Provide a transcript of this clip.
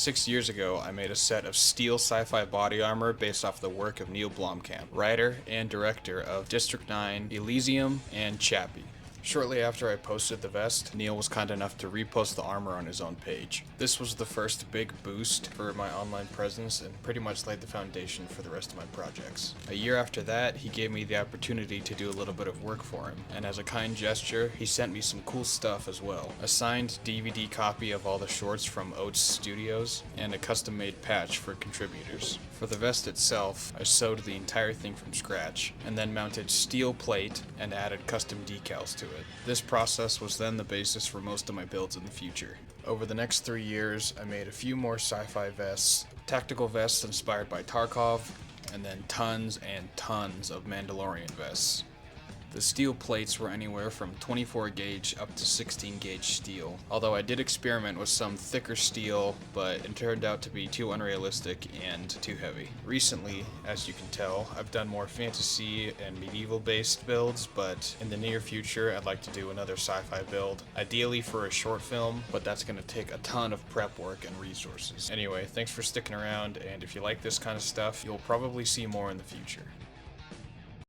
6 years ago, I made a set of steel sci-fi body armor based off the work of Neil Blomkamp, writer and director of District 9, Elysium, and Chappie. Shortly after I posted the vest, Neil was kind enough to repost the armor on his own page. This was the first big boost for my online presence and pretty much laid the foundation for the rest of my projects. A year after that, he gave me the opportunity to do a little bit of work for him, and as a kind gesture, he sent me some cool stuff as well. A signed DVD copy of all the shorts from Oates Studios, and a custom-made patch for contributors. For the vest itself, I sewed the entire thing from scratch, and then mounted steel plate and added custom decals to it. This process was then the basis for most of my builds in the future. Over the next 3 years, I made a few more sci-fi vests, tactical vests inspired by Tarkov, and then tons and tons of Mandalorian vests. The steel plates were anywhere from 24 gauge up to 16 gauge steel, although I did experiment with some thicker steel, but it turned out to be too unrealistic and too heavy. Recently, as you can tell, I've done more fantasy and medieval based builds, but in the near future I'd like to do another sci-fi build, ideally for a short film, but that's going to take a ton of prep work and resources. Anyway, thanks for sticking around, and if you like this kind of stuff, you'll probably see more in the future.